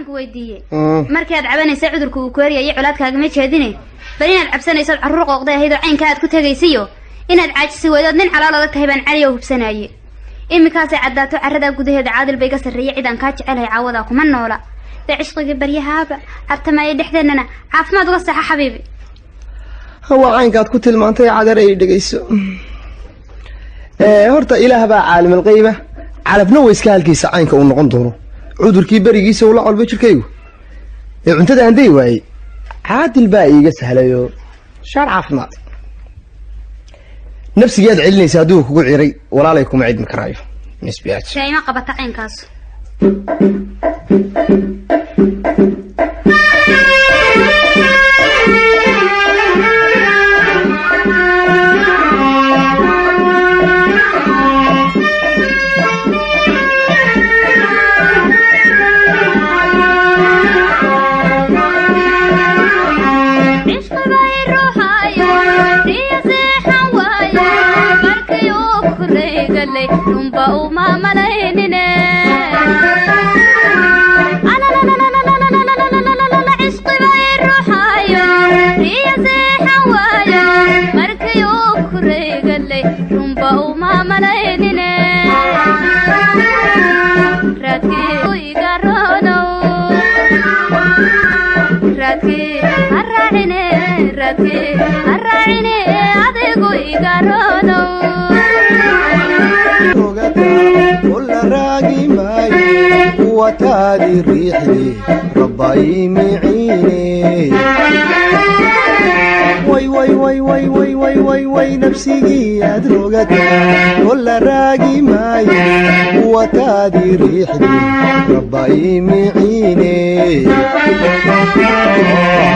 ويديه markii aad cabanaysa cudurku uu kooriyay culaadkaaga ma jeedine bal inaad cabsanayso carruur qoqday haydo caynka aad ku tagaysiyo inaad caajisi weydo nin xalaal tahay baan cali oo hubsanaaye imikaas ay cadaato carrada gudaheeda caadil bay ka sareeyay ciidan ka jecelahay caawada kuma noola cishqiga baryahaaba artamay dhexdeennana caafimaad uga saxa xabiibi hawa caynkaad ku tilmaantay cadar ay dhageyso horta ilaah baa caalim alqayba calafna way iska halkiisa caynka uu noqon doono cudurkii barigiisa uu la colba jirkaygu cuntada aan day waayay caadil baa iiga sahlayo shaar caafimaad nafsigeed celinaysa hadduu kugu ciray walaalay kuma cidmi karaayo nisbiyaad shayma qabata caynkaas وتادي ريحي رباي معيني وي وي وي وي وي وي وي وي نفسي أدرقت كل راقي ماي وتادي ريحي رباي معيني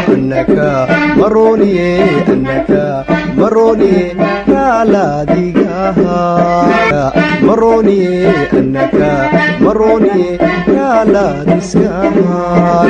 أنك مروني لا ديقاها مروني أنك مروني لا ديسكاها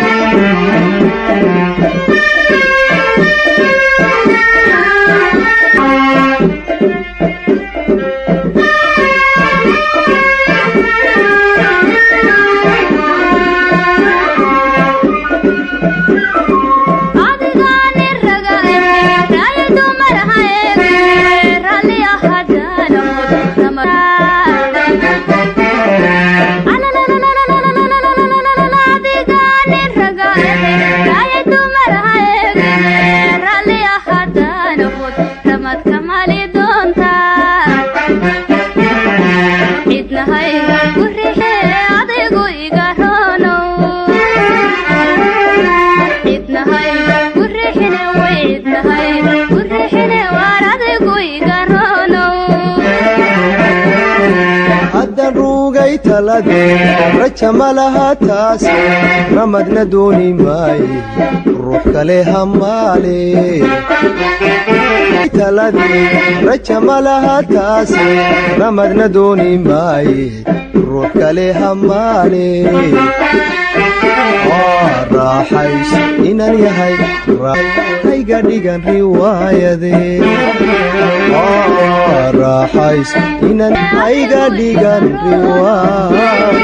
رجم لها تاس رمدنا دوني ماي روح كليها مالي تلذي رجم لها تاس رمدنا دوني ماي روح كليها مالي راحيش إنن يهي هاي قديقان رواية ذي راحيش إنن هاي قديقان رواية